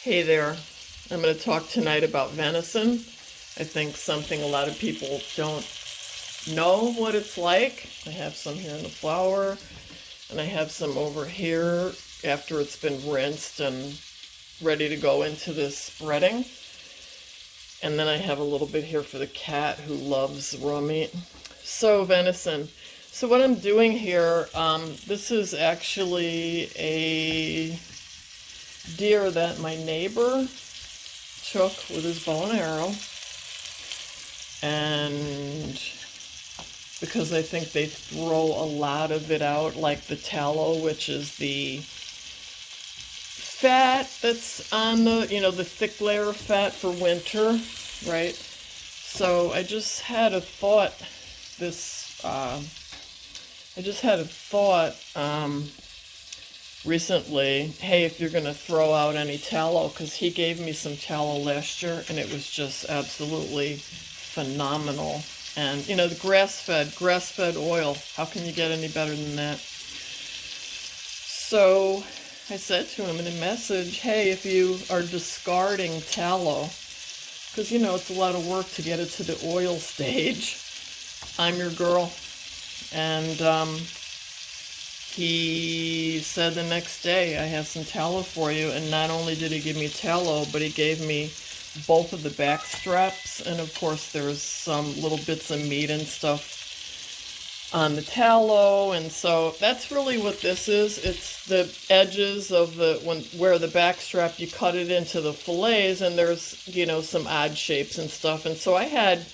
Hey there, I'm going to talk tonight about venison. I think something a lot of people don't know what it's like. I have some here in the flour, and I have some over here after it's been rinsed and ready to go into this breading. And then I have a little bit here for the cat who loves raw meat. So venison. So what I'm doing here, this is actually a deer that my neighbor took with his bow and arrow, and because I think they throw a lot of it out, like the tallow, which is the fat that's on the, the thick layer of fat for winter, right? So I just had a thought recently, hey, if you're going to throw out any tallow, because he gave me some tallow last year and it was just absolutely phenomenal. And the grass-fed oil, how can you get any better than that? So I said to him in a message, hey, if you are discarding tallow, because it's a lot of work to get it to the oil stage, I'm your girl. And he said the next day, I have some tallow for you. And not only did he give me tallow, but he gave me both of the back straps. And of course, there's some little bits of meat and stuff on the tallow. And so that's really what this is. It's the edges of where the back strap, you cut it into the fillets, and there's, some odd shapes and stuff. And so I had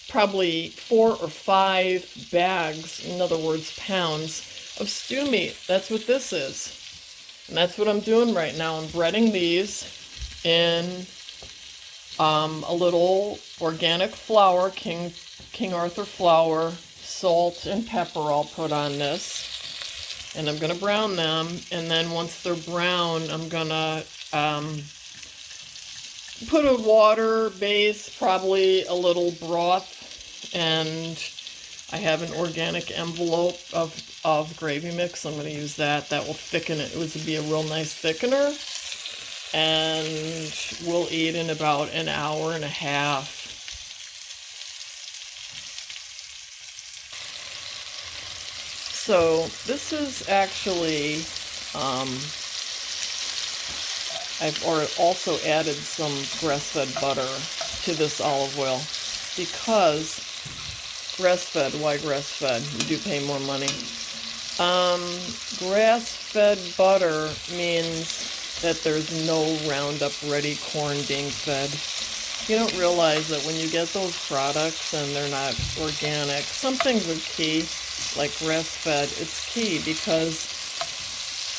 probably 4 or 5 bags, in other words, pounds, of stew meat. That's what this is. And that's what I'm doing right now. I'm breading these in a little organic flour, King Arthur flour, salt and pepper I'll put on this. And I'm going to brown them. And then once they're brown, I'm going to put a water base, probably a little broth, and I have an organic envelope of gravy mix. I'm going to use that. That will thicken it. It would be a real nice thickener. And we'll eat in about an hour and a half. So this is actually, I've also added some grass-fed butter to this olive oil because grass-fed, why grass-fed? You do pay more money. Grass-fed butter means that there's no Roundup Ready corn being fed. You don't realize that when you get those products and they're not organic, some things are key, like grass-fed. It's key because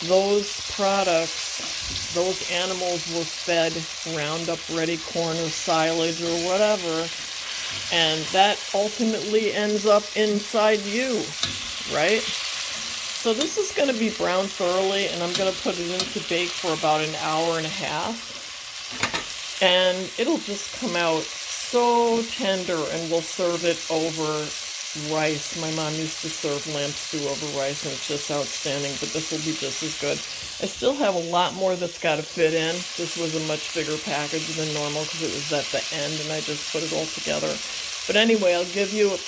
those products, those animals were fed Roundup Ready corn or silage or whatever, and that ultimately ends up inside you, right? So this is going to be browned thoroughly, and I'm going to put it in to bake for about an hour and a half. And it'll just come out so tender, and we'll serve it over rice. My mom used to serve lamb stew over rice, and it's just outstanding, but this will be just as good. I still have a lot more that's got to fit in. This was a much bigger package than normal because it was at the end, and I just put it all together. But anyway, I'll give you a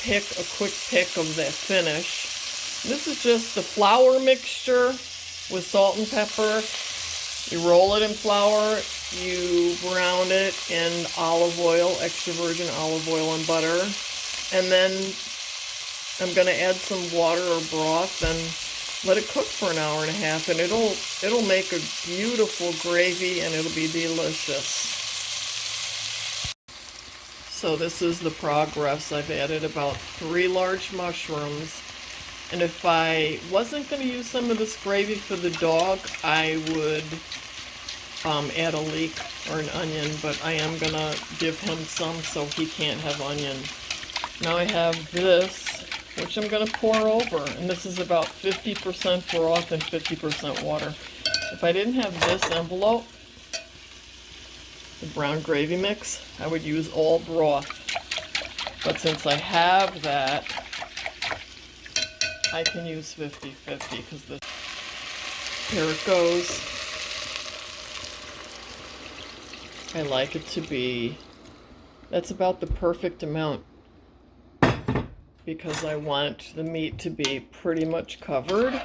quick pick of the finish. This is just the flour mixture with salt and pepper. You roll it in flour, you brown it in olive oil, extra virgin olive oil and butter, and then I'm going to add some water or broth and let it cook for an hour and a half, and it'll make a beautiful gravy, and it'll be delicious. So this is the progress. I've added about 3 large mushrooms. And if I wasn't going to use some of this gravy for the dog, I would add a leek or an onion, but I am going to give him some so he can't have onion. Now I have this, which I'm going to pour over, and this is about 50% broth and 50% water. If I didn't have this envelope, the brown gravy mix, I would use all broth. But since I have that, I can use 50-50 because this, here it goes. I like it to be, that's about the perfect amount, because I want the meat to be pretty much covered.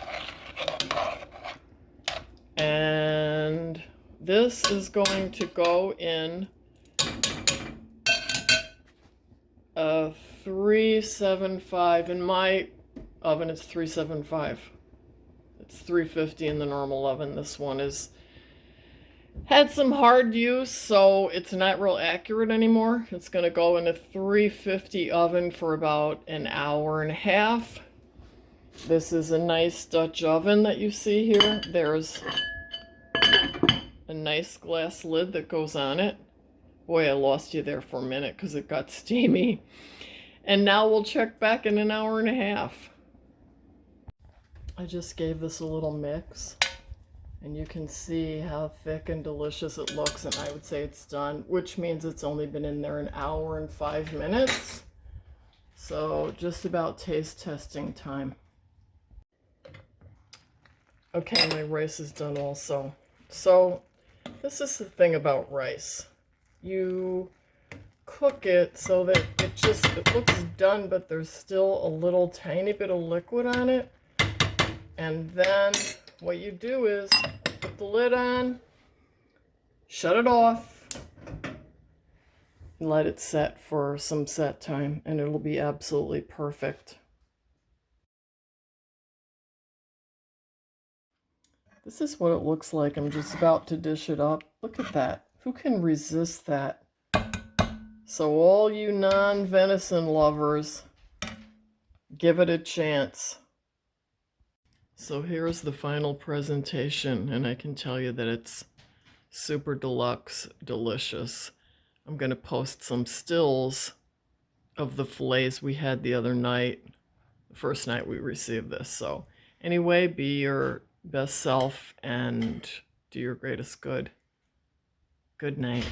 And this is going to go in a 375. In my oven, it's 375. It's 350 in the normal oven. This one is had some hard use, so it's not real accurate anymore. It's going to go in a 350 oven for about an hour and a half. This is a nice Dutch oven that you see here. There's a nice glass lid that goes on it. Boy, I lost you there for a minute because it got steamy. And now we'll check back in an hour and a half. I just gave this a little mix, and you can see how thick and delicious it looks, and I would say it's done, which means it's only been in there an hour and 5 minutes. So just about taste testing time. Okay, my rice is done also. So this is the thing about rice. You cook it so that it looks done, but there's still a little tiny bit of liquid on it. And then what you do is put the lid on, shut it off, and let it set for some set time, and it'll be absolutely perfect. This is what it looks like. I'm just about to dish it up. Look at that. Who can resist that? So all you non-venison lovers, give it a chance. So here's the final presentation, and I can tell you that it's super deluxe, delicious. I'm going to post some stills of the fillets we had the other night, the first night we received this. So anyway, be your best self and do your greatest good. Good night.